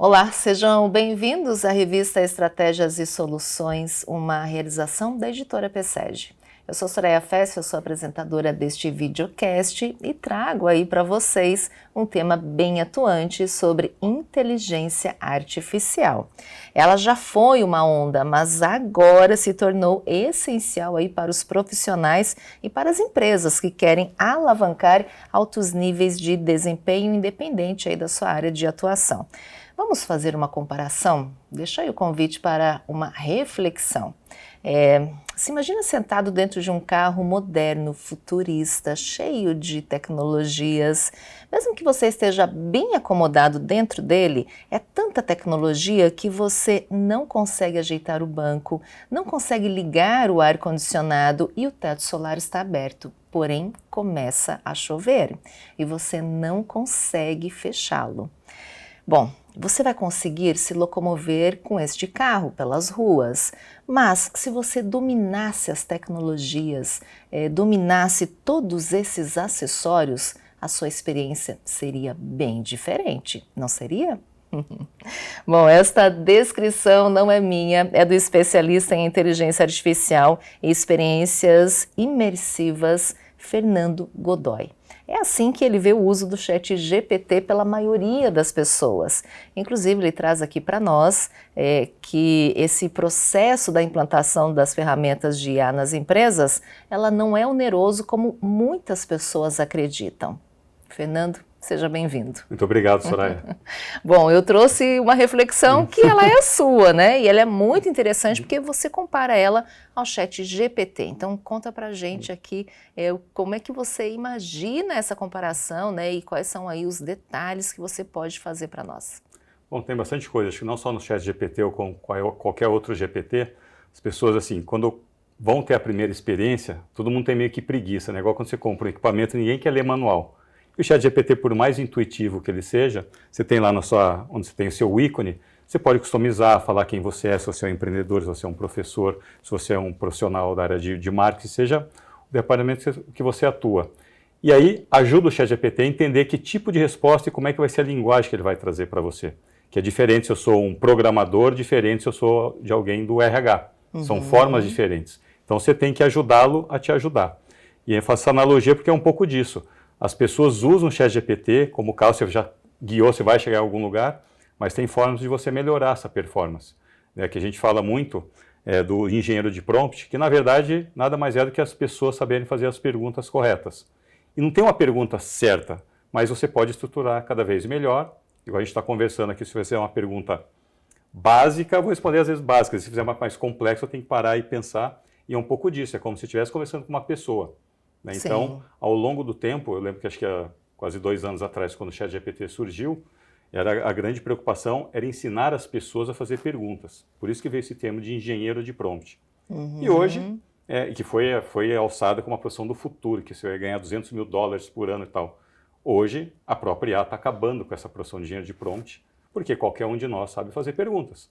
Olá, sejam bem-vindos à revista Estratégias e Soluções, uma realização da editora PSEG. Eu sou Soraya Fess, eu sou apresentadora deste videocast e trago aí para vocês um tema bem atuante sobre inteligência artificial. Ela já foi uma onda, mas agora se tornou essencial aí para os profissionais e para as empresas que querem alavancar altos níveis de desempenho independente aí da sua área de atuação. Vamos fazer uma comparação? Deixa aí o convite para uma reflexão. Se imagina sentado dentro de um carro moderno, futurista, cheio de tecnologias. Mesmo que você esteja bem acomodado dentro dele, é tanta tecnologia que você não consegue ajeitar o banco, não consegue ligar o ar-condicionado e o teto solar está aberto. Porém, começa a chover e você não consegue fechá-lo. Bom, você vai conseguir se locomover com este carro pelas ruas, mas se você dominasse as tecnologias, dominasse todos esses acessórios, a sua experiência seria bem diferente, não seria? Bom, esta descrição não é minha, é do especialista em inteligência artificial e experiências imersivas, Fernando Godoy. É assim que ele vê o uso do ChatGPT pela maioria das pessoas. Inclusive, ele traz aqui para nós que esse processo da implantação das ferramentas de IA nas empresas, ela não é oneroso como muitas pessoas acreditam. Fernando, seja bem-vindo. Muito obrigado, Soraya. Bom, eu trouxe uma reflexão que ela é sua, né? E ela é muito interessante porque você compara ela ao ChatGPT. Então, conta pra gente aqui como é que você imagina essa comparação, né? E quais são aí os detalhes que você pode fazer para nós. Bom, tem bastante coisa. Acho que não só no ChatGPT ou com qualquer outro GPT, as pessoas, assim, quando vão ter a primeira experiência, todo mundo tem meio que preguiça, né? Igual quando você compra um equipamento, ninguém quer ler manual. E o ChatGPT, por mais intuitivo que ele seja, você tem lá onde você tem o seu ícone, você pode customizar, falar quem você é, se você é um empreendedor, se você é um professor, se você é um profissional da área de marketing, seja o departamento que você atua. E aí ajuda o ChatGPT a entender que tipo de resposta e como é que vai ser a linguagem que ele vai trazer para você. Que é diferente se eu sou um programador, diferente se eu sou de alguém do RH. São formas diferentes. Então você tem que ajudá-lo a te ajudar. E eu faço essa analogia porque é um pouco disso. As pessoas usam o ChatGPT, como o carro você já guiou, você vai chegar em algum lugar, mas tem formas de você melhorar essa performance. Que a gente fala muito do engenheiro de prompt, que na verdade nada mais é do que as pessoas saberem fazer as perguntas corretas. E não tem uma pergunta certa, mas você pode estruturar cada vez melhor. Igual a gente está conversando aqui, se você fizer uma pergunta básica, eu vou responder às vezes básica. Se fizer uma mais complexa, eu tenho que parar e pensar. E é um pouco disso, é como se estivesse conversando com uma pessoa. Né? Então, ao longo do tempo, eu lembro que acho que há quase 2 anos atrás, quando o ChatGPT surgiu, a grande preocupação era ensinar as pessoas a fazer perguntas. Por isso que veio esse termo de engenheiro de prompt. E hoje, que foi alçada como uma profissão do futuro, que você vai ganhar $200 mil por ano e tal. Hoje, a própria IA está acabando com essa profissão de engenheiro de prompt, porque qualquer um de nós sabe fazer perguntas.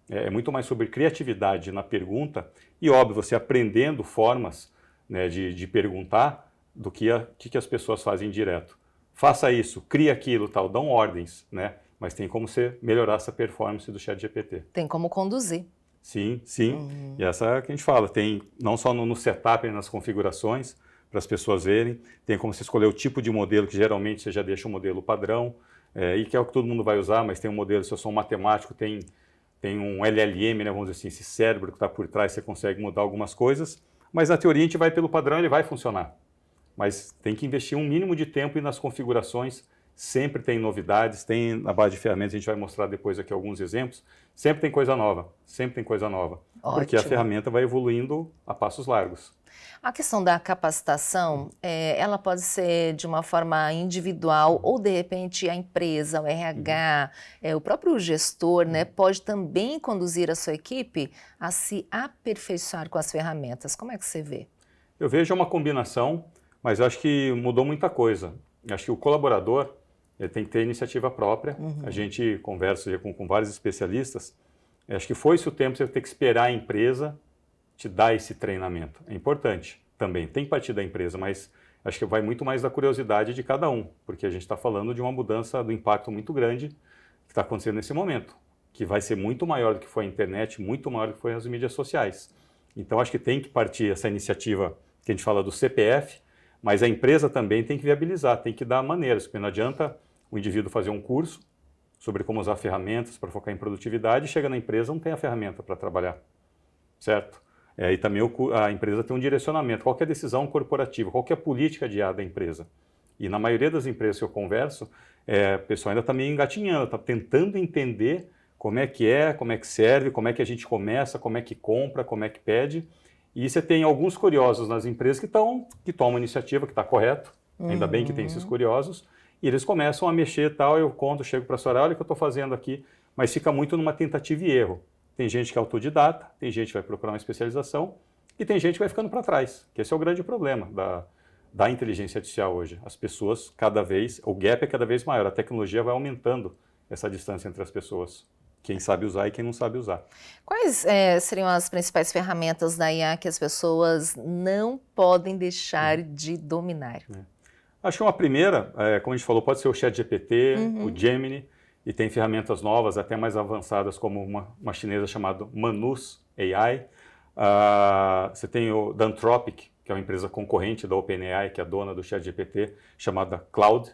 É muito mais sobre criatividade na pergunta e, óbvio, você aprendendo formas, né, de perguntar do que as pessoas fazem direto. Faça isso, cria aquilo, tal, dão ordens, né? Mas tem como você melhorar essa performance do ChatGPT. Tem como conduzir. Sim. E essa é a que a gente fala, tem não só no setup, nas configurações, para as pessoas verem, tem como você escolher o tipo de modelo, que geralmente você já deixa um modelo padrão, e que é o que todo mundo vai usar, mas tem um modelo, se eu sou um matemático, tem um LLM, né, vamos dizer assim, esse cérebro que está por trás, você consegue mudar algumas coisas. Mas na teoria a gente vai pelo padrão, ele vai funcionar. Mas tem que investir um mínimo de tempo e nas configurações sempre tem novidades, tem na base de ferramentas, a gente vai mostrar depois aqui alguns exemplos, sempre tem coisa nova, Ótimo. Porque a ferramenta vai evoluindo a passos largos. A questão da capacitação, ela pode ser de uma forma individual ou, de repente, a empresa, o RH, o próprio gestor, né, pode também conduzir a sua equipe a se aperfeiçoar com as ferramentas. Como é que você vê? Eu vejo uma combinação, mas eu acho que mudou muita coisa. Eu acho que o colaborador ele tem que ter iniciativa própria. A gente conversa com vários especialistas. Eu acho que foi-se o tempo de você ter que esperar a empresa te dar esse treinamento. É importante também, tem que partir da empresa, mas acho que vai muito mais da curiosidade de cada um, porque a gente está falando de uma mudança do impacto muito grande que está acontecendo nesse momento, que vai ser muito maior do que foi a internet, muito maior do que foi as mídias sociais. Então, acho que tem que partir essa iniciativa que a gente fala do CPF, mas a empresa também tem que viabilizar, tem que dar maneiras, porque não adianta o indivíduo fazer um curso sobre como usar ferramentas para focar em produtividade e chega na empresa não tem a ferramenta para trabalhar, certo? E também a empresa tem um direcionamento, qual que é a decisão corporativa, qual que é a política de IA da empresa. E na maioria das empresas que eu converso, o pessoal ainda está meio engatinhando, está tentando entender como é que serve, como é que a gente começa, como é que compra, como é que pede. E você tem alguns curiosos nas empresas que tomam iniciativa, que está correto, ainda bem que tem esses curiosos, e eles começam a mexer e tal, eu conto, chego para a senhora, olha o que eu estou fazendo aqui, mas fica muito numa tentativa e erro. Tem gente que é autodidata, tem gente que vai procurar uma especialização, e tem gente que vai ficando para trás, que esse é o grande problema da inteligência artificial hoje. As pessoas o gap é cada vez maior, a tecnologia vai aumentando essa distância entre as pessoas. Quem sabe usar e quem não sabe usar. Quais seriam as principais ferramentas da IA que as pessoas não podem deixar de dominar? Acho que uma primeira, como a gente falou, pode ser o ChatGPT, o Gemini, e tem ferramentas novas, até mais avançadas, como uma chinesa chamada Manus AI. Você tem o da Anthropic, que é uma empresa concorrente da OpenAI, que é a dona do ChatGPT, chamada Claude,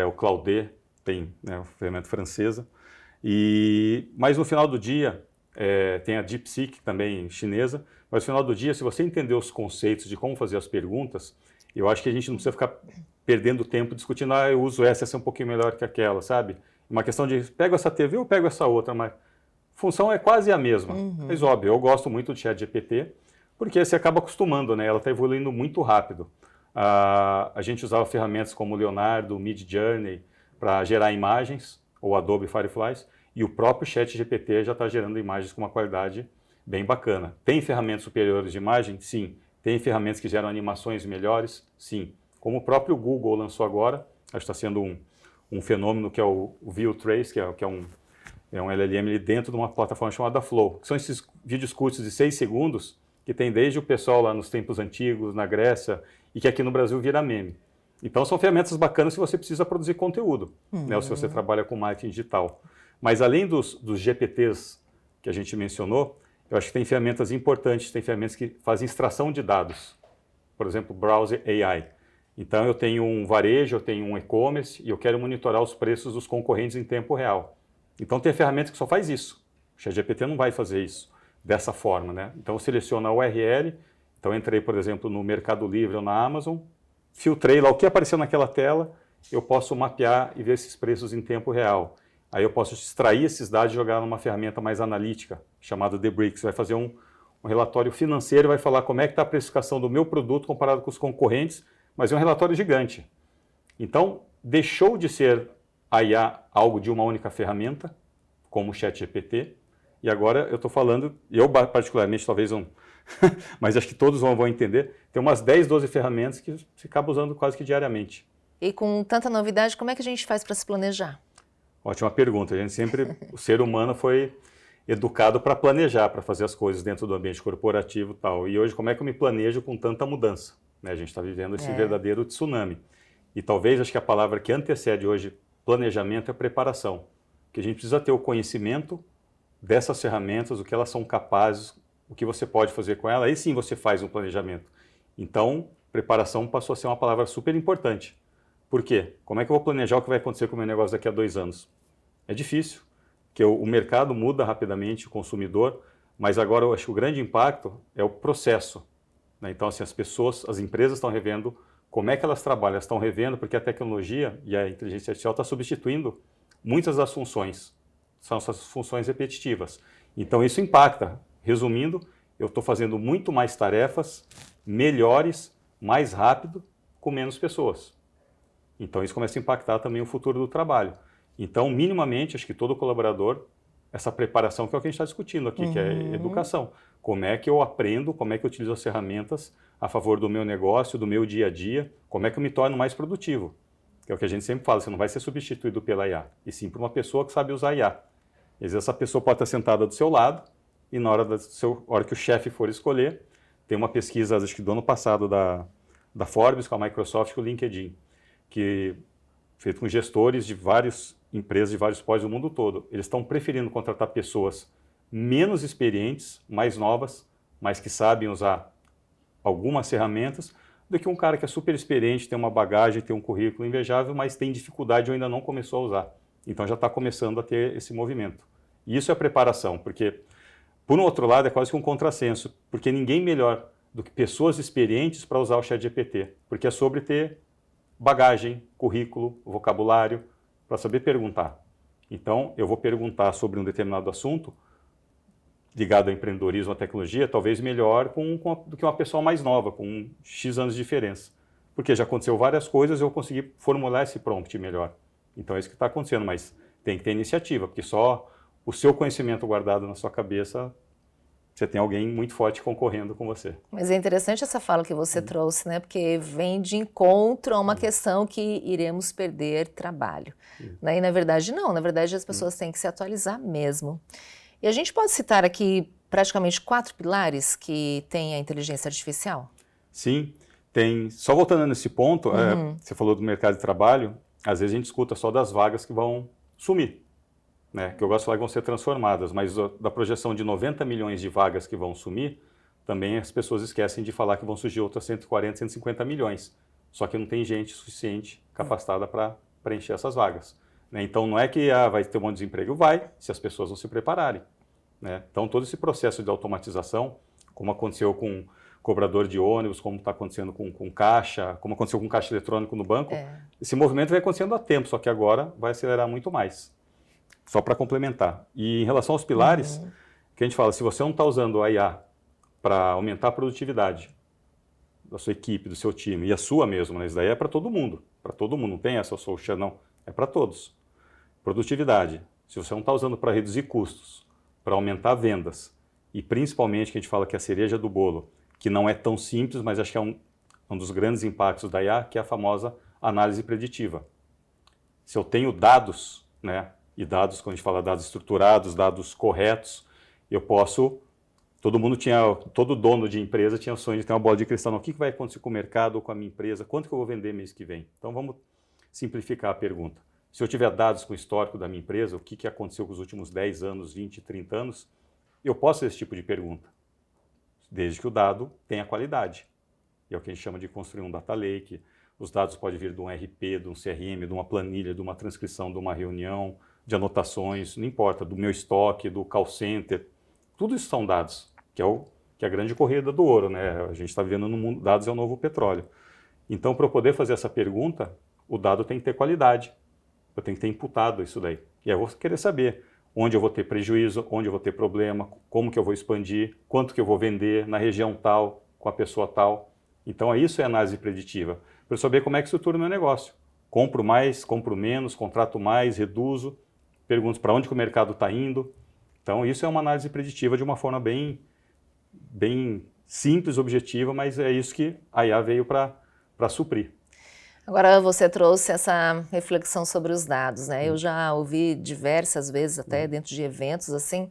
o Claude, tem uma ferramenta francesa. Mas no final do dia, tem a DeepSeek, também chinesa, mas no final do dia, se você entender os conceitos de como fazer as perguntas, eu acho que a gente não precisa ficar perdendo tempo discutindo, eu uso essa é um pouquinho melhor que aquela, sabe? Uma questão de, pego essa TV ou pego essa outra, mas a função é quase a mesma. Mas óbvio, eu gosto muito do ChatGPT, porque você acaba acostumando, né? Ela está evoluindo muito rápido. A gente usava ferramentas como o Leonardo, o Midjourney, para gerar imagens, ou Adobe Fireflies, e o próprio ChatGPT já está gerando imagens com uma qualidade bem bacana. Tem ferramentas superiores de imagem? Sim. Tem ferramentas que geram animações melhores? Sim. Como o próprio Google lançou agora, acho que está sendo um fenômeno que é o ViewTrace, que é um LLM dentro de uma plataforma chamada Flow, que são esses vídeos curtos de 6 segundos, que tem desde o pessoal lá nos tempos antigos, na Grécia, e que aqui no Brasil vira meme. Então são ferramentas bacanas se você precisa produzir conteúdo, né, ou se você trabalha com marketing digital. Mas além dos GPTs que a gente mencionou, eu acho que tem ferramentas importantes, tem ferramentas que fazem extração de dados. Por exemplo, Browser AI. Então eu tenho um varejo, eu tenho um e-commerce e eu quero monitorar os preços dos concorrentes em tempo real. Então tem ferramentas que só faz isso. O ChatGPT não vai fazer isso dessa forma, né? Então eu seleciono a URL, então eu entrei, por exemplo, no Mercado Livre ou na Amazon, filtrei lá o que apareceu naquela tela, eu posso mapear e ver esses preços em tempo real. Aí eu posso extrair esses dados e jogar numa ferramenta mais analítica, chamada Debrix. Vai fazer um relatório financeiro e vai falar como é que está a precificação do meu produto comparado com os concorrentes, mas é um relatório gigante. Então, deixou de ser a IA algo de uma única ferramenta, como o ChatGPT, e agora eu estou falando, eu particularmente talvez não, mas acho que todos vão entender, tem umas 10, 12 ferramentas que se acaba usando quase que diariamente. E com tanta novidade, como é que a gente faz para se planejar? Ótima pergunta. O ser humano foi educado para planejar, para fazer as coisas dentro do ambiente corporativo e tal. E hoje, como é que eu me planejo com tanta mudança? Né? A gente está vivendo esse verdadeiro tsunami. E talvez, acho que a palavra que antecede hoje planejamento é preparação. Que a gente precisa ter o conhecimento dessas ferramentas, o que elas são capazes, o que você pode fazer com elas, aí sim você faz um planejamento. Então, preparação passou a ser uma palavra super importante. Por quê? Como é que eu vou planejar o que vai acontecer com o meu negócio daqui a 2 anos? É difícil, porque o mercado muda rapidamente, o consumidor, mas agora eu acho que o grande impacto é o processo. Né? Então, assim, as empresas estão revendo como é que elas trabalham, elas estão revendo porque a tecnologia e a inteligência artificial está substituindo muitas das funções, são essas funções repetitivas. Então, isso impacta. Resumindo, eu estou fazendo muito mais tarefas, melhores, mais rápido, com menos pessoas. Então, isso começa a impactar também o futuro do trabalho. Então, minimamente, acho que todo colaborador, essa preparação que é o que a gente está discutindo aqui, que é educação. Como é que eu aprendo, como é que eu utilizo as ferramentas a favor do meu negócio, do meu dia a dia, como é que eu me torno mais produtivo. Que é o que a gente sempre fala, você não vai ser substituído pela IA, e sim por uma pessoa que sabe usar IA. Às vezes essa pessoa pode estar sentada do seu lado, e na hora que o chefe for escolher, tem uma pesquisa, acho que do ano passado, da Forbes, com a Microsoft, com o LinkedIn, que feito com gestores de vários empresas de vários países do mundo todo, eles estão preferindo contratar pessoas menos experientes, mais novas, mas que sabem usar algumas ferramentas, do que um cara que é super experiente, tem uma bagagem, tem um currículo invejável, mas tem dificuldade ou ainda não começou a usar. Então já está começando a ter esse movimento. E isso é a preparação, porque, por um outro lado, é quase que um contrassenso, porque ninguém melhor do que pessoas experientes para usar o ChatGPT, porque é sobre ter bagagem, currículo, vocabulário, para saber perguntar. Então, eu vou perguntar sobre um determinado assunto, ligado ao empreendedorismo, à tecnologia, talvez melhor do que uma pessoa mais nova, com X anos de diferença. Porque já aconteceu várias coisas e eu consegui formular esse prompt melhor. Então é isso que está acontecendo, mas tem que ter iniciativa, porque só o seu conhecimento guardado na sua cabeça, você tem alguém muito forte concorrendo com você. Mas é interessante essa fala que você trouxe, né? Porque vem de encontro a uma questão que iremos perder trabalho. Né? E na verdade não, na verdade as pessoas têm que se atualizar mesmo. E a gente pode citar aqui praticamente 4 pilares que tem a inteligência artificial? Sim, tem. Só voltando nesse ponto, você falou do mercado de trabalho, às vezes a gente escuta só das vagas que vão sumir, né? Que eu gosto de falar que vão ser transformadas, mas da projeção de 90 milhões de vagas que vão sumir, também as pessoas esquecem de falar que vão surgir outras 140, 150 milhões. Só que não tem gente suficiente capacitada para preencher essas vagas. Né? Então não é que vai ter um monte de desemprego, vai, se as pessoas não se prepararem. Né? Então todo esse processo de automatização, como aconteceu com cobrador de ônibus, como está acontecendo com caixa, como aconteceu com caixa eletrônico no banco, esse movimento vai acontecendo há tempo, só que agora vai acelerar muito mais. Só para complementar. E em relação aos pilares, que a gente fala, se você não está usando a IA para aumentar a produtividade da sua equipe, do seu time, e a sua mesmo, né? Isso daí é para todo mundo, não tem essa social, não, é para todos. Produtividade, se você não está usando para reduzir custos, para aumentar vendas, e principalmente, que a gente fala que é a cereja do bolo, que não é tão simples, mas acho que é um dos grandes impactos da IA, que é a famosa análise preditiva. Se eu tenho dados, né, e dados, quando a gente fala dados estruturados, dados corretos, eu posso... Todo dono de empresa tinha o sonho de ter uma bola de cristal. O que vai acontecer com o mercado ou com a minha empresa? Quanto que eu vou vender mês que vem? Então vamos simplificar a pergunta. Se eu tiver dados com o histórico da minha empresa, o que aconteceu com os últimos 10 anos, 20, 30 anos, eu posso fazer esse tipo de pergunta, desde que o dado tenha qualidade. E é o que a gente chama de construir um data lake. Os dados podem vir de um RP, de um CRM, de uma planilha, de uma transcrição, de uma reunião, de anotações, não importa, do meu estoque, do call center. Tudo isso são dados, que é a grande corrida do ouro, né? A gente está vivendo no mundo, dados é o novo petróleo. Então, para eu poder fazer essa pergunta, o dado tem que ter qualidade. Eu tenho que ter imputado isso daí. E aí eu vou querer saber onde eu vou ter prejuízo, onde eu vou ter problema, como que eu vou expandir, quanto que eu vou vender na região tal, com a pessoa tal. Então, isso é análise preditiva. Para eu saber como é que estrutura o meu negócio. Compro mais, compro menos, contrato mais, reduzo, pergunto para onde que o mercado está indo. Então, isso é uma análise preditiva de uma forma bem simples, objetiva, mas é isso que a IA veio para suprir. Agora você trouxe essa reflexão sobre os dados, né? Eu já ouvi diversas vezes, até dentro de eventos, assim,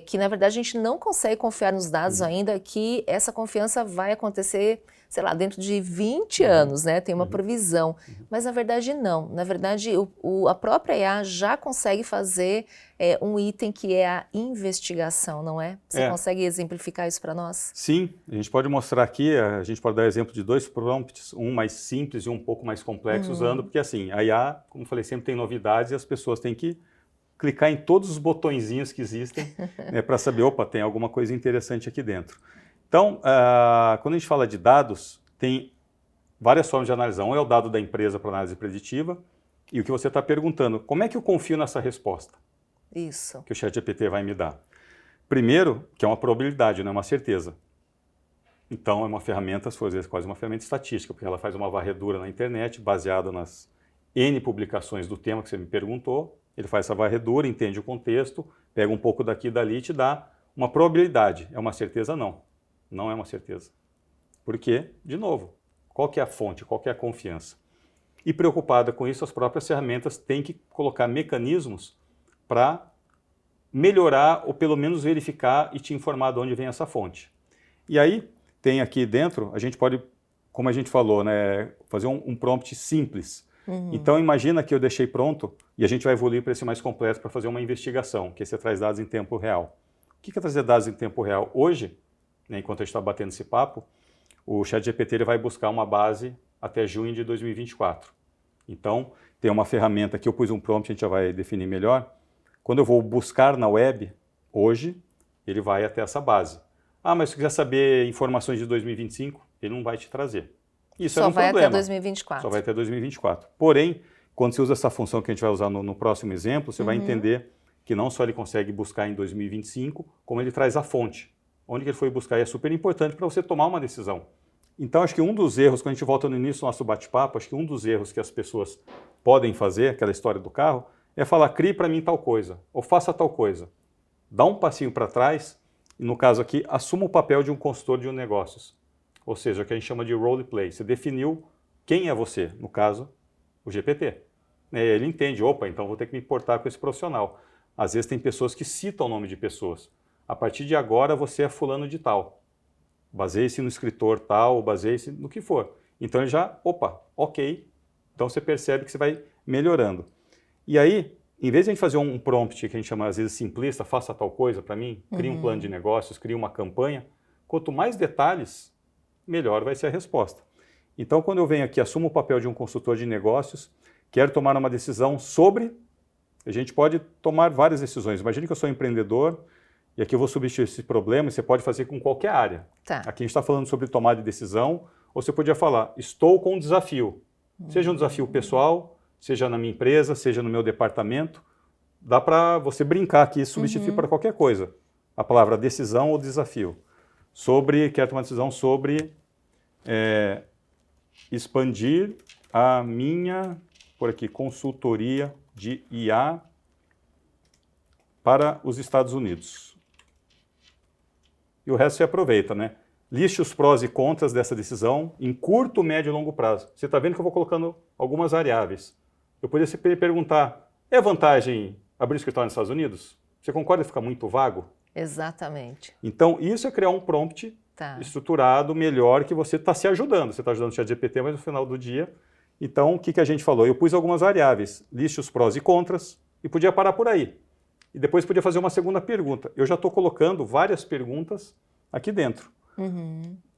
que na verdade a gente não consegue confiar nos dados ainda, que essa confiança vai acontecer, sei lá, dentro de 20 anos, né? Tem uma previsão. Mas na verdade não. Na verdade, a própria IA já consegue fazer um item que é a investigação, não é? Você consegue exemplificar isso para nós? Sim, a gente pode mostrar aqui, a gente pode dar exemplo de 2 prompts, um mais simples e um pouco mais complexo, usando, porque assim, a IA, como eu falei, sempre tem novidades e as pessoas têm que clicar em todos os botõezinhos que existem, né, para saber, opa, tem alguma coisa interessante aqui dentro. Então, quando a gente fala de dados, tem várias formas de analisar. Um é o dado da empresa para análise preditiva, e o que você está perguntando, como é que eu confio nessa resposta? Isso. Que o ChatGPT vai me dar. Primeiro, que é uma probabilidade, não é uma certeza. Então, é uma ferramenta, se for às vezes quase uma ferramenta estatística, porque ela faz uma varredura na internet, baseada nas N publicações do tema que você me perguntou, ele faz essa varredura, entende o contexto, pega um pouco daqui e dali e te dá uma probabilidade. É uma certeza? Não. Não é uma certeza. Por quê? De novo, qual que é a fonte, qual que é a confiança? E preocupada com isso, as próprias ferramentas têm que colocar mecanismos para melhorar ou pelo menos verificar e te informar de onde vem essa fonte. E aí, tem aqui dentro, a gente pode, como a gente falou, né, fazer um prompt simples. Então imagina que eu deixei pronto e a gente vai evoluir para esse mais completo para fazer uma investigação, que é você traz dados em tempo real. O que é trazer dados em tempo real? Hoje, né, enquanto a gente está batendo esse papo, o ChatGPT ele vai buscar uma base até junho de 2024. Então, tem uma ferramenta que eu pus um prompt, a gente já vai definir melhor. Quando eu vou buscar na web, hoje, ele vai até essa base. Ah, mas se quiser saber informações de 2025, ele não vai te trazer. Isso é um problema. Só vai até 2024. Só vai até 2024. Porém, quando você usa essa função que a gente vai usar no próximo exemplo, você vai entender que não só ele consegue buscar em 2025, como ele traz a fonte. Onde que ele foi buscar e é super importante para você tomar uma decisão. Então, acho que um dos erros, quando a gente volta no início do nosso bate-papo, acho que um dos erros que as pessoas podem fazer, aquela história do carro, é falar, crie para mim tal coisa, ou faça tal coisa. Dá um passinho para trás, e no caso aqui, assuma o papel de um consultor de negócios. Ou seja, o que a gente chama de role play. Você definiu quem é você, no caso, o GPT. Ele entende, opa, então vou ter que me importar com esse profissional. Às vezes tem pessoas que citam o nome de pessoas. A partir de agora você é fulano de tal. Baseie-se no escritor tal, baseie-se no que for. Então ele já, opa, ok. Então você percebe que você vai melhorando. E aí, em vez de a gente fazer um prompt que a gente chama às vezes simplista, faça tal coisa para mim, crie um plano de negócios, crie uma campanha, quanto mais detalhes, melhor vai ser a resposta. Então quando eu venho aqui, assumo o papel de um consultor de negócios, quero tomar uma decisão sobre, a gente pode tomar várias decisões. Imagine que eu sou empreendedor, e aqui eu vou substituir esse problema, e você pode fazer com qualquer área. Tá. Aqui a gente está falando sobre tomada de decisão, ou você podia falar, estou com um desafio. Seja um desafio pessoal, seja na minha empresa, seja no meu departamento. Dá para você brincar aqui e substituir para qualquer coisa. A palavra decisão ou desafio. Quero tomar decisão sobre expandir a minha, por aqui, consultoria de IA para os Estados Unidos. E o resto você aproveita, né? Liste os prós e contras dessa decisão em curto, médio e longo prazo. Você está vendo que eu vou colocando algumas variáveis. Eu poderia perguntar, é vantagem abrir escritório nos Estados Unidos? Você concorda que fica muito vago? Exatamente. Então, isso é criar um prompt estruturado, melhor, que você está se ajudando. Você está ajudando o ChatGPT, mas no final do dia... Então, o que a gente falou? Eu pus algumas variáveis. Liste os prós e contras e podia parar por aí. E depois podia fazer uma segunda pergunta. Eu já estou colocando várias perguntas aqui dentro.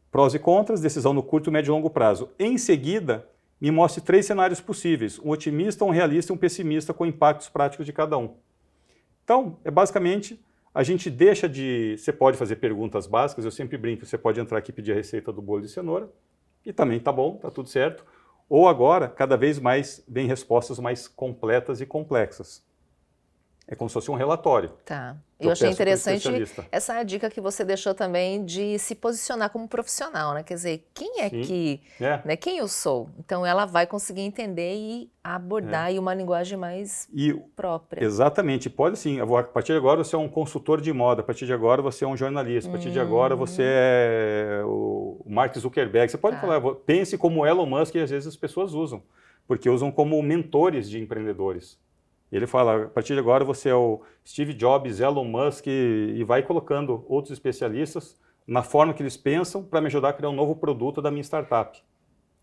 Prós e contras, decisão no curto, médio e longo prazo. Em seguida, me mostre 3 cenários possíveis. Um otimista, um realista e um pessimista com impactos práticos de cada um. Então, basicamente, a gente deixa de... Você pode fazer perguntas básicas, eu sempre brinco, você pode entrar aqui e pedir a receita do bolo de cenoura, e também tá bom, tá tudo certo. Ou agora, cada vez mais, vem respostas mais completas e complexas. É como se fosse um relatório. Tá. Eu achei interessante essa dica que você deixou também de se posicionar como profissional, né? Quer dizer, quem é que... Né? Quem eu sou? Então ela vai conseguir entender e abordar aí uma linguagem mais própria. Exatamente. Pode sim. A partir de agora você é um consultor de moda, a partir de agora você é um jornalista, a partir de agora você é o Mark Zuckerberg. Você pode falar, pense como Elon Musk, e às vezes as pessoas usam, porque usam como mentores de empreendedores. Ele fala, a partir de agora você é o Steve Jobs, Elon Musk, e vai colocando outros especialistas na forma que eles pensam para me ajudar a criar um novo produto da minha startup.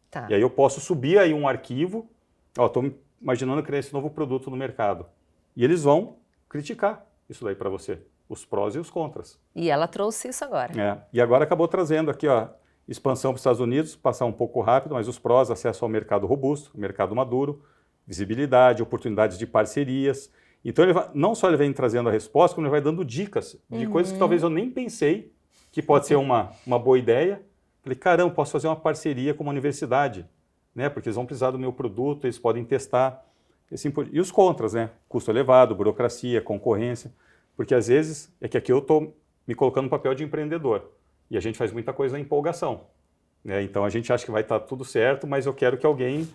Tá. E aí eu posso subir aí um arquivo, estou imaginando criar esse novo produto no mercado. E eles vão criticar isso daí para você, os prós e os contras. E ela trouxe isso agora. E agora acabou trazendo aqui, expansão para os Estados Unidos, passar um pouco rápido, mas os prós, acesso ao mercado robusto, mercado maduro, visibilidade, oportunidades de parcerias. Então, não só ele vem trazendo a resposta, como ele vai dando dicas de coisas que talvez eu nem pensei que pode ser uma boa ideia. Falei, caramba, posso fazer uma parceria com uma universidade, né? Porque eles vão precisar do meu produto, eles podem testar. E os contras, né? Custo elevado, burocracia, concorrência. Porque às vezes é que aqui eu estou me colocando no papel de empreendedor. E a gente faz muita coisa na empolgação. Né? Então, a gente acha que vai estar tudo certo, mas eu quero que alguém...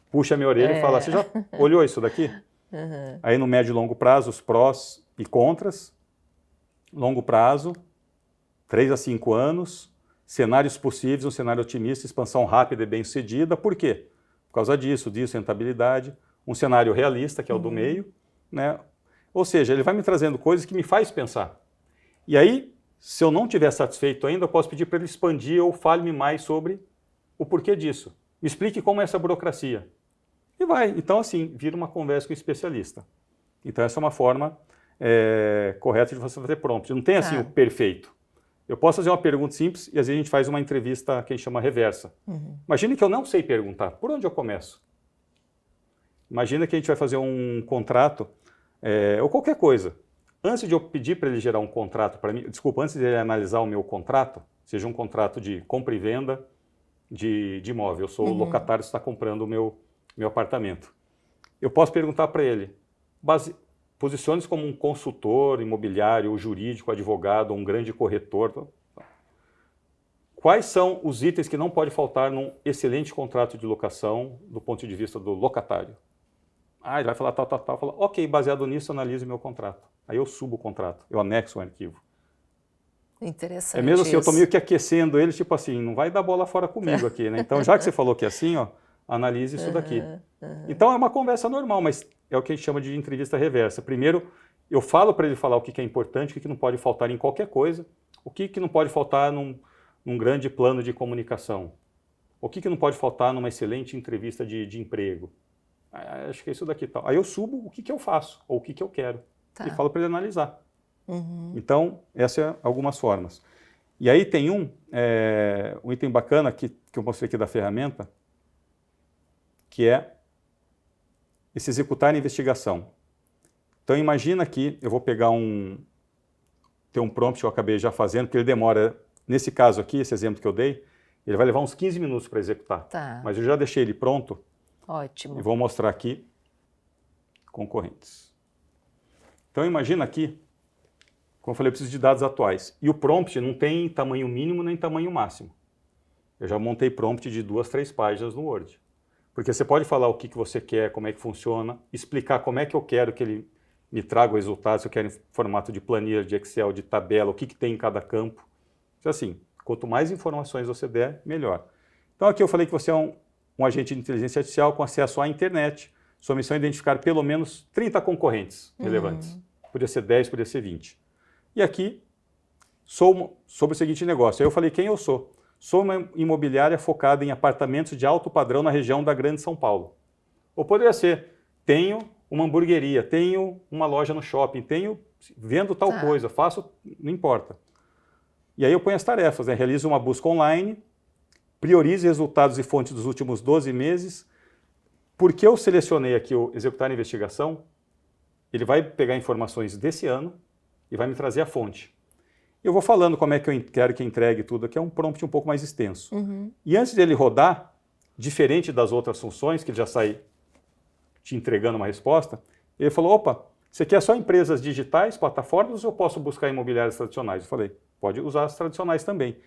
puxa a minha orelha e fala, você já olhou isso daqui? Aí no médio e longo prazo, os prós e contras. Longo prazo, 3 a 5 anos, cenários possíveis, um cenário otimista, expansão rápida e bem-sucedida. Por quê? Por causa disso, rentabilidade. Um cenário realista, que é o do meio. Né? Ou seja, ele vai me trazendo coisas que me faz pensar. E aí, se eu não estiver satisfeito ainda, eu posso pedir para ele expandir ou fale-me mais sobre o porquê disso. Me explique como é essa burocracia. E vai. Então, assim, vira uma conversa com o especialista. Então, essa é uma forma correta de você fazer prompt. Não tem, assim, o perfeito. Eu posso fazer uma pergunta simples e, às vezes, a gente faz uma entrevista que a gente chama reversa. Imagine que eu não sei perguntar. Por onde eu começo? Imagina que a gente vai fazer um contrato ou qualquer coisa. Antes de eu pedir para ele gerar um contrato para mim, desculpa, antes de ele analisar o meu contrato, seja um contrato de compra e venda de imóvel, eu sou o locatário que está comprando o meu apartamento. Eu posso perguntar para ele, posicione-se como um consultor imobiliário, ou jurídico, advogado, ou um grande corretor. Quais são os itens que não pode faltar num excelente contrato de locação do ponto de vista do locatário? Ele vai falar tal. Fala, ok, baseado nisso, analise o meu contrato. Aí eu subo o contrato, eu anexo um arquivo. Interessante. É mesmo assim, eu estou meio que aquecendo ele, tipo assim, não vai dar bola fora comigo aqui, né? Então, já que você falou que é assim, analise isso daqui. Então, é uma conversa normal, mas é o que a gente chama de entrevista reversa. Primeiro, eu falo para ele falar o que é importante, o que não pode faltar em qualquer coisa, o que não pode faltar num grande plano de comunicação, o que não pode faltar numa excelente entrevista de emprego. Acho que é isso daqui e tal. Aí eu subo o que eu faço, ou o que eu quero, e falo para ele analisar. Então, essas são algumas formas. E aí tem um item bacana que eu mostrei aqui da ferramenta, que é esse executar a investigação. Então, imagina que eu vou pegar tem um prompt que eu acabei já fazendo, porque ele demora, nesse caso aqui, esse exemplo que eu dei, ele vai levar uns 15 minutos para executar. Mas eu já deixei ele pronto. Ótimo. E vou mostrar aqui concorrentes. Então, imagina aqui, como eu falei, eu preciso de dados atuais. E o prompt não tem tamanho mínimo nem tamanho máximo. Eu já montei prompt de 2, 3 páginas no Word. Porque você pode falar o que você quer, como é que funciona, explicar como é que eu quero que ele me traga o resultado, se eu quero em formato de planilha, de Excel, de tabela, o que tem em cada campo. Então, assim, quanto mais informações você der, melhor. Então, aqui eu falei que você é um agente de inteligência artificial com acesso à internet. Sua missão é identificar pelo menos 30 concorrentes relevantes. Podia ser 10, podia ser 20. E aqui, sobre o seguinte negócio. Aí eu falei quem eu sou. Sou uma imobiliária focada em apartamentos de alto padrão na região da Grande São Paulo. Ou poderia ser, tenho uma hamburgueria, tenho uma loja no shopping, vendo tal coisa, faço, não importa. E aí eu ponho as tarefas, realizo uma busca online, priorize resultados e fontes dos últimos 12 meses. Porque eu selecionei aqui o executar a investigação, ele vai pegar informações desse ano e vai me trazer a fonte. Eu vou falando como é que eu quero que entregue tudo, aqui é um prompt um pouco mais extenso. E antes dele rodar, diferente das outras funções, que ele já sai te entregando uma resposta, ele falou, opa, você quer só empresas digitais, plataformas, ou eu posso buscar imobiliárias tradicionais? Eu falei, pode usar as tradicionais também.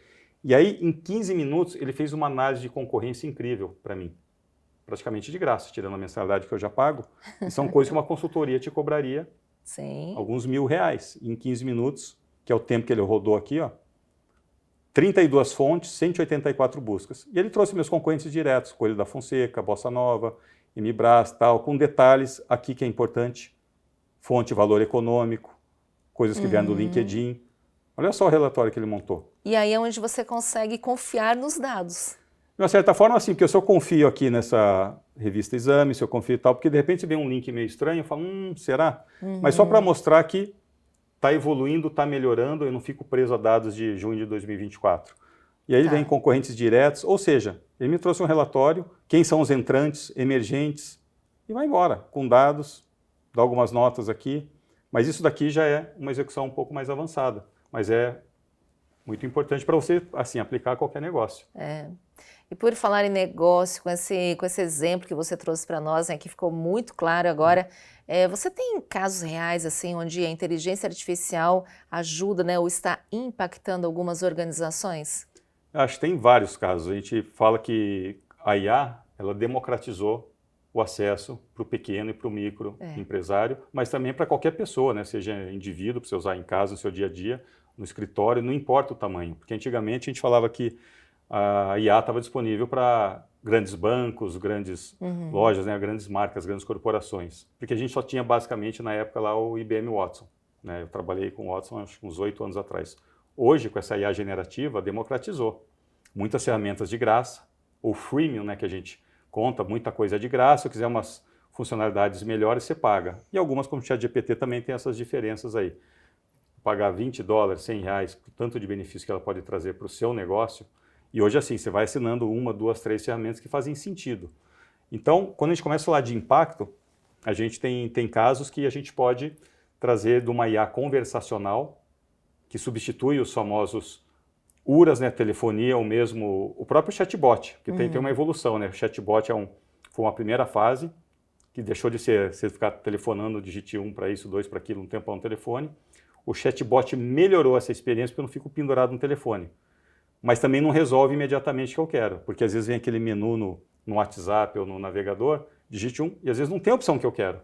E aí, em 15 minutos, ele fez uma análise de concorrência incrível para mim. Praticamente de graça, tirando a mensalidade que eu já pago. E são coisas que uma consultoria te cobraria alguns R$1.000 em 15 minutos, que é o tempo que ele rodou aqui, 32 fontes, 184 buscas. E ele trouxe meus concorrentes diretos, Coelho da Fonseca, Bossa Nova, MBRAS, tal, com detalhes aqui que é importante, fonte, valor econômico, coisas que vieram do LinkedIn. Olha só o relatório que ele montou. E aí é onde você consegue confiar nos dados. De uma certa forma, assim, porque se eu confio aqui nessa revista Exame, se eu confio e tal, porque de repente vem um link meio estranho, eu falo, será? Mas só para mostrar que está evoluindo, está melhorando, eu não fico preso a dados de junho de 2024. E aí vem concorrentes diretos, ou seja, ele me trouxe um relatório, quem são os entrantes, emergentes, e vai embora, com dados, dá algumas notas aqui, mas isso daqui já é uma execução um pouco mais avançada, mas é muito importante para você, assim, aplicar a qualquer negócio. E por falar em negócio, com esse exemplo que você trouxe para nós, que ficou muito claro agora, você tem casos reais, assim, onde a inteligência artificial ajuda, ou está impactando algumas organizações? Acho que tem vários casos. A gente fala que a IA, ela democratizou o acesso para o pequeno e para o micro empresário, mas também para qualquer pessoa, né? Seja indivíduo, para você usar em casa, no seu dia a dia, no escritório, não importa o tamanho. Porque antigamente a gente falava que a IA estava disponível para grandes bancos, grandes lojas, grandes marcas, grandes corporações. Porque a gente só tinha basicamente na época lá o IBM Watson. Eu trabalhei com o Watson acho que uns 8 anos atrás. Hoje, com essa IA generativa, democratizou. Muitas ferramentas de graça, ou freemium, que a gente conta, muita coisa é de graça, se eu quiser umas funcionalidades melhores, você paga. E algumas, como o ChatGPT, também tem essas diferenças aí. Pagar $20, R$100, por tanto de benefício que ela pode trazer para o seu negócio. E hoje, assim, você vai assinando uma, duas, três ferramentas que fazem sentido. Então, quando a gente começa a falar de impacto, a gente tem casos que a gente pode trazer de uma IA conversacional, que substitui os famosos URAs, né, telefonia, ou mesmo o próprio chatbot, que tem uma evolução, né? O chatbot foi uma primeira fase, que deixou de ser você ficar telefonando, digite 1 para isso, 2 para aquilo, um tempão no telefone. O chatbot melhorou essa experiência porque eu não fico pendurado no telefone. Mas também não resolve imediatamente o que eu quero, porque às vezes vem aquele menu no WhatsApp ou no navegador, digite 1, e às vezes não tem a opção que eu quero.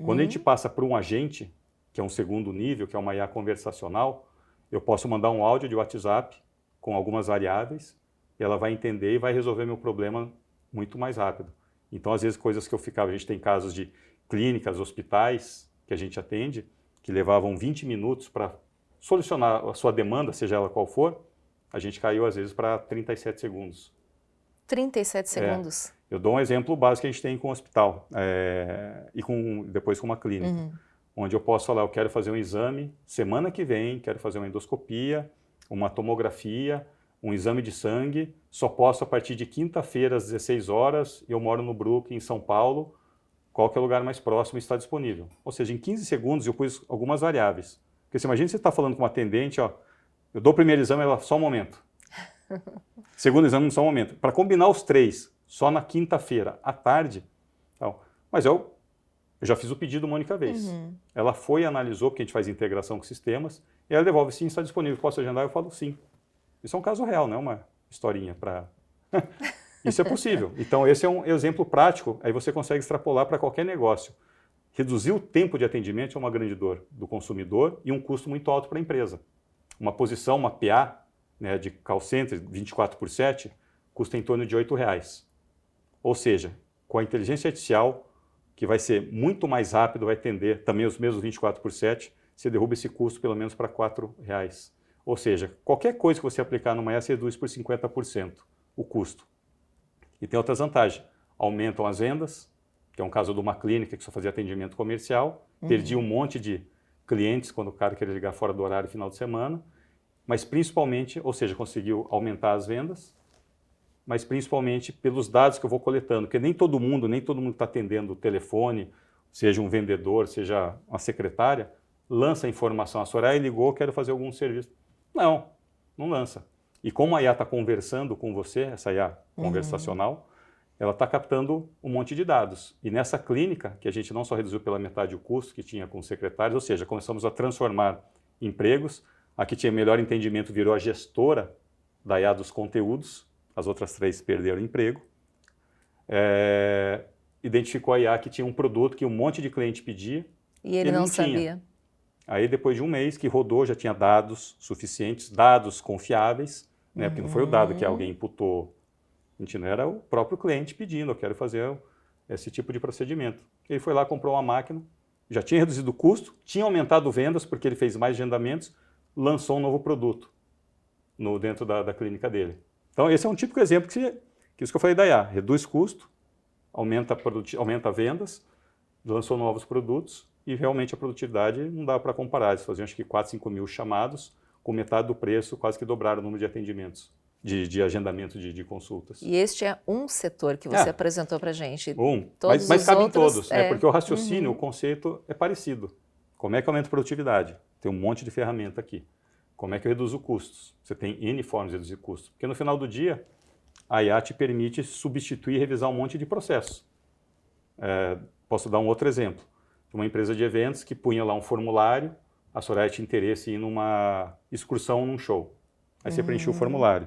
Quando a gente passa para um agente, que é um segundo nível, que é uma IA conversacional, eu posso mandar um áudio de WhatsApp com algumas variáveis, e ela vai entender e vai resolver meu problema muito mais rápido. Então, às vezes, coisas que eu ficava, a gente tem casos de clínicas, hospitais, que a gente atende, que levavam 20 minutos para solucionar a sua demanda, seja ela qual for, a gente caiu, às vezes, para 37 segundos. 37 segundos? Eu dou um exemplo básico que a gente tem com o hospital e depois com uma clínica, onde eu posso falar, eu quero fazer um exame semana que vem, quero fazer uma endoscopia, uma tomografia, um exame de sangue, só posso a partir de quinta-feira às 16 horas, eu moro no Brooklyn, em São Paulo, qual que é o lugar mais próximo e está disponível. Ou seja, em 15 segundos eu pus algumas variáveis. Porque você imagina você está falando com uma atendente, ó, eu dou o primeiro exame, ela só um momento. Segundo exame, só um momento. Para combinar os três, só na quinta-feira, à tarde. Então, mas eu já fiz o pedido uma única vez. Ela foi e analisou, porque a gente faz integração com sistemas, e ela devolve, sim, está disponível, posso agendar? Eu falo sim. Isso é um caso real, não é uma historinha para... Isso é possível. Então, esse é um exemplo prático, aí você consegue extrapolar para qualquer negócio. Reduzir o tempo de atendimento é uma grande dor do consumidor e um custo muito alto para a empresa. Uma posição, uma PA, né, de call center 24/7, custa em torno de R$8. Ou seja, com a inteligência artificial, que vai ser muito mais rápido, vai atender também os mesmos 24/7, você derruba esse custo pelo menos para R$4. Ou seja, qualquer coisa que você aplicar numa IA, você reduz por 50% o custo. E tem outras vantagens. Aumentam as vendas, que é um caso de uma clínica que só fazia atendimento comercial, perdi um monte de clientes quando o cara queria ligar fora do horário final de semana, mas principalmente, ou seja, conseguiu aumentar as vendas, mas principalmente pelos dados que eu vou coletando, porque nem todo mundo está atendendo o telefone, seja um vendedor, seja uma secretária, lança a informação, a Soraya ligou, quero fazer algum serviço. Não lança. E como a IA está conversando com você, essa IA conversacional, ela está captando um monte de dados. E nessa clínica, que a gente não só reduziu pela metade o custo que tinha com os secretários, ou seja, começamos a transformar empregos, a que tinha melhor entendimento virou a gestora da IA dos conteúdos, as outras 3 perderam emprego. Identificou a IA que tinha um produto que um monte de cliente pedia. E ele não sabia. Aí, depois de um mês que rodou, já tinha dados suficientes, dados confiáveis, né? Porque não foi o dado que alguém imputou, não era o próprio cliente pedindo, eu quero fazer esse tipo de procedimento. Ele foi lá, comprou uma máquina, já tinha reduzido o custo, tinha aumentado vendas, porque ele fez mais agendamentos, lançou um novo produto dentro da clínica dele. Então, esse é um típico exemplo que isso que eu falei da IA, reduz custo, aumenta vendas, lançou novos produtos, e realmente a produtividade não dá para comparar. Eles faziam acho que 4, 5 mil chamados, com metade do preço, quase que dobraram o número de atendimentos, de agendamento de consultas. E este é um setor que você apresentou para a gente. Mas cabe em todos, né? Porque o raciocínio, o conceito é parecido. Como é que aumenta a produtividade? Tem um monte de ferramenta aqui. Como é que eu reduzo custos? Você tem N formas de reduzir custos. Porque no final do dia, a IA te permite substituir e revisar um monte de processos. Posso dar um outro exemplo. Uma empresa de eventos que punha lá um formulário, a Soraya tinha interesse em ir numa excursão num show. Aí você preenchia o formulário.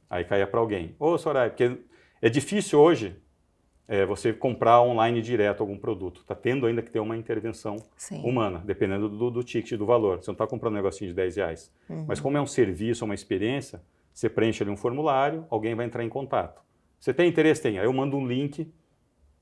Aí caía para alguém. Ô, Soraya, porque é difícil hoje você comprar online direto algum produto. Está tendo ainda que ter uma intervenção humana, dependendo do ticket, do valor. Você não está comprando um negocinho de R$10. Mas como é um serviço, uma experiência, você preenche ali um formulário, alguém vai entrar em contato. Você tem interesse? Tem. Aí eu mando um link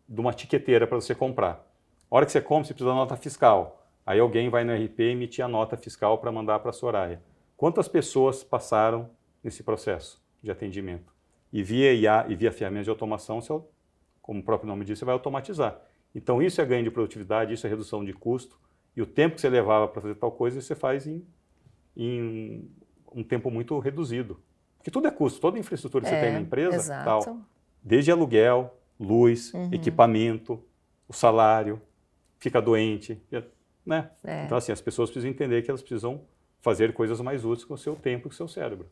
de uma tiqueteira para você comprar. A hora que você compra, você precisa da nota fiscal. Aí alguém vai no RP e emitir a nota fiscal para mandar para a Soraya. Quantas pessoas passaram nesse processo de atendimento? E via IA e via ferramentas de automação, você como o próprio nome diz, você vai automatizar. Então isso é ganho de produtividade, isso é redução de custo, e o tempo que você levava para fazer tal coisa, você faz em um tempo muito reduzido. Porque tudo é custo, toda a infraestrutura que você tem na empresa, exato. tal, desde aluguel, luz, equipamento, o salário, fica doente, né? Então assim, as pessoas precisam entender que elas precisam fazer coisas mais úteis com o seu tempo e com o seu cérebro.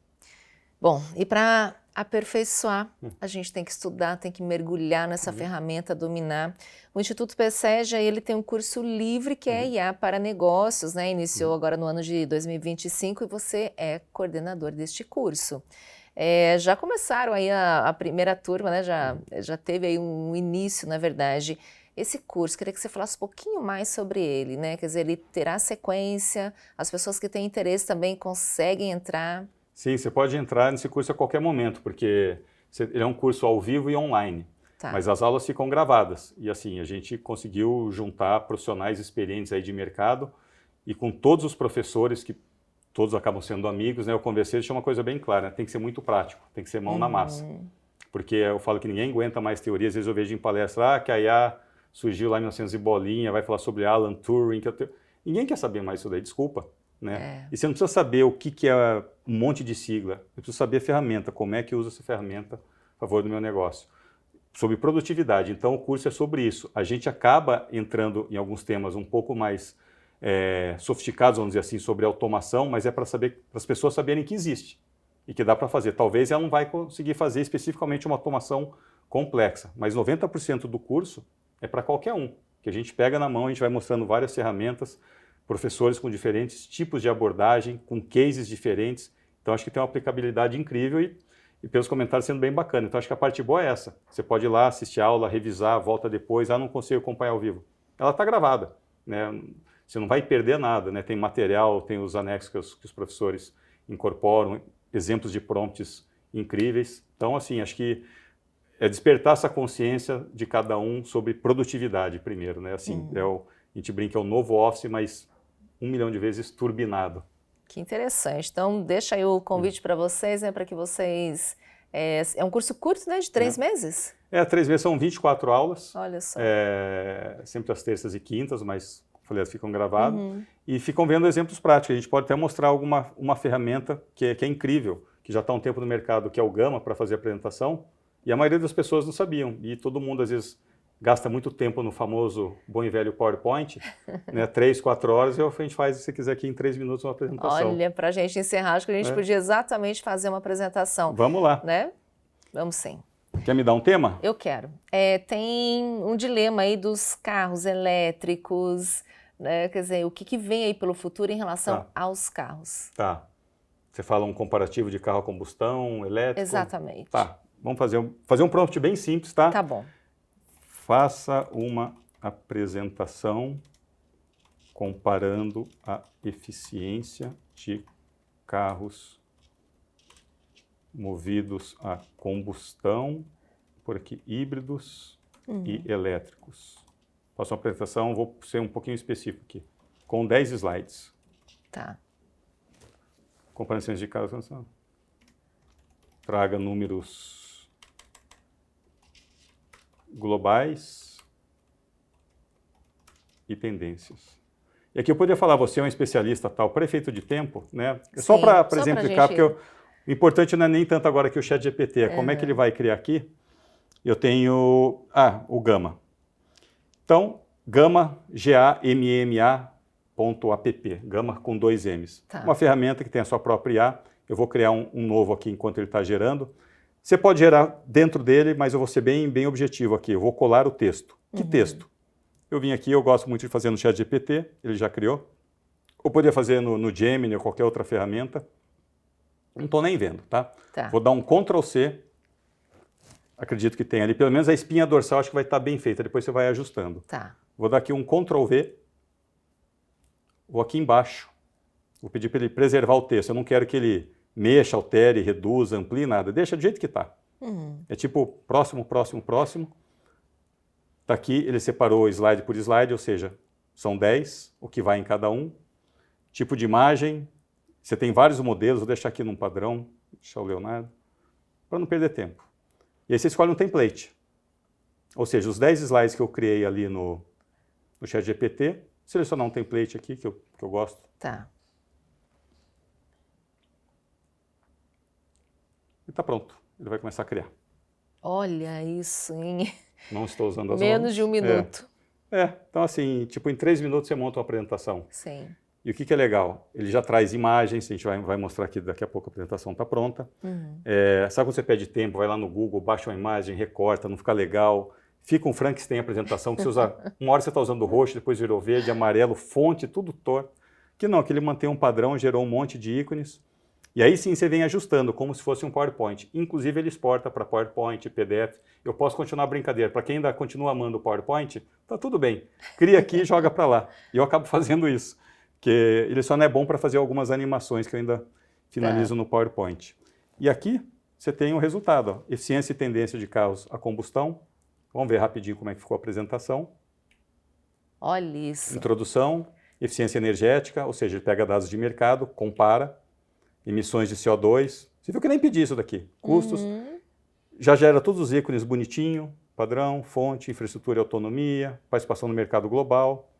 Bom, e para aperfeiçoar, a gente tem que estudar, tem que mergulhar nessa ferramenta, dominar. O Instituto PSEG, ele tem um curso livre que é IA para negócios, né? Iniciou agora no ano de 2025 e você é coordenador deste curso. Já começaram aí a primeira turma, né? Já teve aí um início, na verdade. Esse curso, queria que você falasse um pouquinho mais sobre ele, né? Quer dizer, ele terá sequência, as pessoas que têm interesse também conseguem entrar. Sim, você pode entrar nesse curso a qualquer momento, porque ele é um curso ao vivo e online, mas as aulas ficam gravadas. E assim, a gente conseguiu juntar profissionais experientes aí de mercado e com todos os professores, que todos acabam sendo amigos, né? Eu conversei, deixei uma coisa bem clara, né? Tem que ser muito prático, tem que ser mão na massa. Porque eu falo que ninguém aguenta mais teoria, às vezes eu vejo em palestra, que a IA surgiu lá em 1900 e bolinha, vai falar sobre Alan Turing, ninguém quer saber mais isso daí, desculpa. Né? E você não precisa saber o que é um monte de sigla, você precisa saber a ferramenta, como é que usa essa ferramenta a favor do meu negócio. Sobre produtividade, então o curso é sobre isso. A gente acaba entrando em alguns temas um pouco mais sofisticados, vamos dizer assim, sobre automação, mas é para as pessoas saberem que existe e que dá para fazer. Talvez ela não vai conseguir fazer especificamente uma automação complexa, mas 90% do curso é para qualquer um, que a gente pega na mão, a gente vai mostrando várias ferramentas, professores com diferentes tipos de abordagem, com cases diferentes. Então, acho que tem uma aplicabilidade incrível e pelos comentários sendo bem bacana. Então, acho que a parte boa é essa. Você pode ir lá, assistir a aula, revisar, volta depois. Não consigo acompanhar ao vivo. Ela está gravada, né? Você não vai perder nada, né? Tem material, tem os anexos que os professores incorporam, exemplos de prompts incríveis. Então, assim, acho que é despertar essa consciência de cada um sobre produtividade primeiro, né? Assim, a gente brinca, é o novo Office, mas 1 milhão de vezes turbinado. Que interessante. Então, deixa aí o convite para vocês, né, para que vocês... É um curso curto, né, de 3 meses? 3 meses, são 24 aulas. Olha só. Sempre às terças e quintas, mas, falei, elas ficam gravadas. E ficam vendo exemplos práticos. A gente pode até mostrar uma ferramenta que é incrível, que já está há um tempo no mercado, que é o Gama, para fazer apresentação. E a maioria das pessoas não sabiam. E todo mundo, às vezes, gasta muito tempo no famoso bom e velho PowerPoint, né? 3, 4 horas, e a gente faz, se você quiser, aqui em 3 minutos uma apresentação. Olha, para a gente encerrar, acho que a gente podia exatamente fazer uma apresentação. Vamos lá. Né? Vamos sim. Quer me dar um tema? Eu quero. Tem um dilema aí dos carros elétricos, né? Quer dizer, o que vem aí pelo futuro em relação aos carros? Tá. Você fala um comparativo de carro a combustão, elétrico? Exatamente. Tá. Vamos fazer um prompt bem simples, tá? Tá bom. Faça uma apresentação comparando a eficiência de carros movidos a combustão, por aqui, híbridos e elétricos. Faço uma apresentação, vou ser um pouquinho específico aqui, com 10 slides. Tá. Comparações de carros. Traga números globais e tendências. E aqui eu poderia falar, você é um especialista tal, para efeito de tempo, né? É só para exemplificar, porque o importante não é nem tanto agora que o ChatGPT, é como é que ele vai criar aqui. Eu tenho, o Gama. Então, Gama, Gamma.app, Gama com 2 M's. Tá. Uma ferramenta que tem a sua própria IA. Eu vou criar um novo aqui enquanto ele está gerando. Você pode gerar dentro dele, mas eu vou ser bem objetivo aqui. Eu vou colar o texto. Que texto? Eu vim aqui, eu gosto muito de fazer no ChatGPT, ele já criou. Eu poderia fazer no Gemini ou qualquer outra ferramenta. Não estou nem vendo, tá? Vou dar um Ctrl+C. Acredito que tem ali. Pelo menos a espinha dorsal acho que vai estar bem feita. Depois você vai ajustando. Tá. Vou dar aqui um Ctrl+V. Vou aqui embaixo. Vou pedir para ele preservar o texto. Eu não quero que ele mexa, altere, reduza, amplie, nada. Deixa do jeito que está. É tipo próximo, próximo, próximo. Está aqui, ele separou slide por slide, ou seja, são 10, o que vai em cada um. Tipo de imagem, você tem vários modelos, vou deixar aqui num padrão, deixar o Leonardo, para não perder tempo. E aí você escolhe um template. Ou seja, os 10 slides que eu criei ali no ChatGPT, selecionar um template aqui que eu gosto. Tá. E está pronto. Ele vai começar a criar. Olha isso, hein? Não estou usando as Menos mãos. de um minuto. Então assim, tipo, em 3 minutos você monta uma apresentação. Sim. E o que é legal? Ele já traz imagens, a gente vai mostrar aqui, daqui a pouco a apresentação está pronta. Sabe quando você pede tempo, vai lá no Google, baixa uma imagem, recorta, não fica legal. Fica um Frankenstein apresentação, que você usa, uma hora você está usando roxo, depois virou verde, amarelo, fonte, tudo torto. Que não, que ele mantém um padrão, gerou um monte de ícones. E aí sim você vem ajustando, como se fosse um PowerPoint. Inclusive ele exporta para PowerPoint, PDF. Eu posso continuar a brincadeira. Para quem ainda continua amando o PowerPoint, tá tudo bem. Cria aqui e joga para lá. E eu acabo fazendo isso. Porque ele só não é bom para fazer algumas animações que eu ainda finalizo no PowerPoint. E aqui você tem o resultado. Ó. Eficiência e tendência de carros a combustão. Vamos ver rapidinho como é que ficou a apresentação. Olha isso. Introdução, eficiência energética, ou seja, ele pega dados de mercado, compara, emissões de CO2. Você viu que eu nem pedi isso daqui. Custos. Já gera todos os ícones bonitinho, padrão, fonte, infraestrutura e autonomia, participação no mercado global.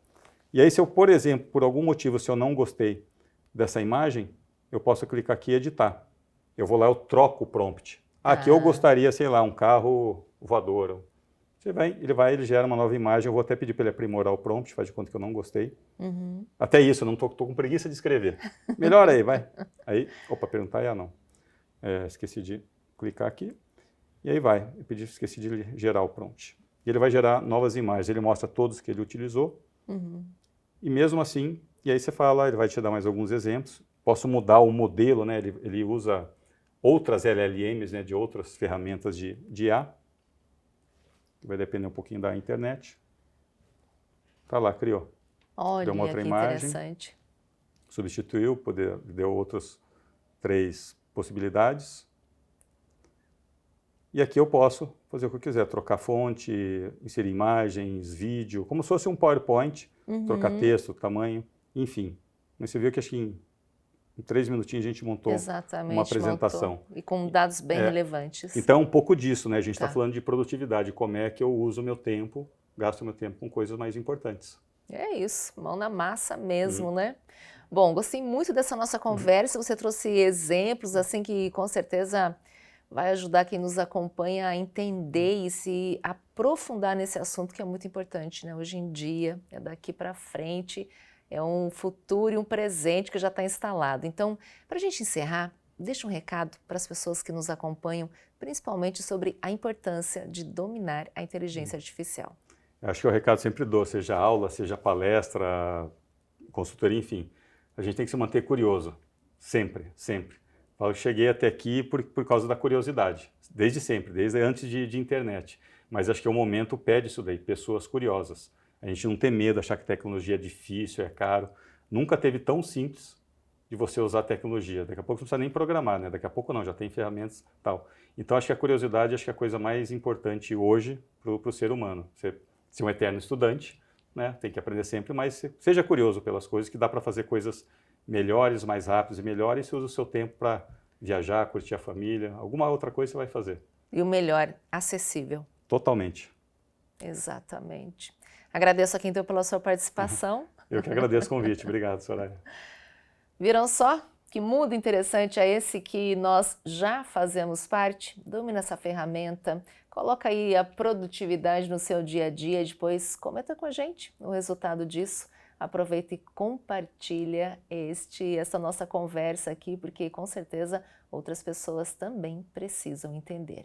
E aí, se eu, por exemplo, por algum motivo, se eu não gostei dessa imagem, eu posso clicar aqui e editar. Eu vou lá, eu troco o prompt. Aqui eu gostaria, sei lá, um carro voador. Ele gera uma nova imagem, eu vou até pedir para ele aprimorar o prompt, faz de conta que eu não gostei. Até isso, eu não tô com preguiça de escrever. Melhora aí, vai. Aí, perguntar, não. Esqueci de clicar aqui. E aí vai, esqueci de gerar o prompt. E ele vai gerar novas imagens, ele mostra todos que ele utilizou. E mesmo assim, e aí você fala, ele vai te dar mais alguns exemplos. Posso mudar o modelo, né? Ele usa outras LLMs, né, de outras ferramentas de IA. Vai depender um pouquinho da internet. Tá lá, criou. Olha, deu uma outra que imagem, interessante. substituiu, deu outras 3 possibilidades. E aqui eu posso fazer o que eu quiser, trocar fonte, inserir imagens, vídeo, como se fosse um PowerPoint, trocar texto, tamanho, enfim. Mas você viu que acho que em 3 minutinhos a gente montou uma apresentação. Montou. E com dados bem relevantes. Então, um pouco disso, né? A gente está falando de produtividade, como é que eu uso o meu tempo, gasto meu tempo com coisas mais importantes. É isso, mão na massa mesmo, né? Bom, gostei muito dessa nossa conversa, você trouxe exemplos, assim, que com certeza vai ajudar quem nos acompanha a entender e se aprofundar nesse assunto que é muito importante, né? Hoje em dia, é daqui para frente, é um futuro e um presente que já está instalado. Então, para a gente encerrar, deixa um recado para as pessoas que nos acompanham, principalmente sobre a importância de dominar a inteligência artificial. Eu acho que o recado sempre dou, seja aula, seja palestra, consultoria, enfim. A gente tem que se manter curioso, sempre, sempre. Eu cheguei até aqui por causa da curiosidade, desde sempre, desde antes de internet. Mas acho que o momento pede isso daí, pessoas curiosas. A gente não tem medo, achar que tecnologia é difícil, é caro. Nunca teve tão simples de você usar a tecnologia. Daqui a pouco você não precisa nem programar, né? Daqui a pouco não, já tem ferramentas e tal. Então acho que a curiosidade é a coisa mais importante hoje para o ser humano. Você ser um eterno estudante, né? Tem que aprender sempre, mas seja curioso pelas coisas, que dá para fazer coisas melhores, mais rápidas e melhores, e você usa o seu tempo para viajar, curtir a família, alguma outra coisa você vai fazer. E o melhor, acessível. Totalmente. Exatamente. Agradeço aqui então pela sua participação. Eu que agradeço o convite. Obrigado, Soraya. Viram só? Que mundo interessante é esse que nós já fazemos parte? Domina essa ferramenta, coloca aí a produtividade no seu dia a dia e depois comenta com a gente o resultado disso. Aproveita e compartilha essa nossa conversa aqui, porque com certeza outras pessoas também precisam entender.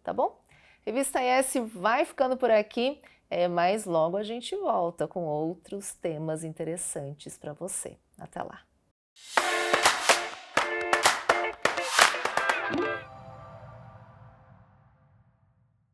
Tá bom? Revista ES vai ficando por aqui, mas logo a gente volta com outros temas interessantes para você. Até lá!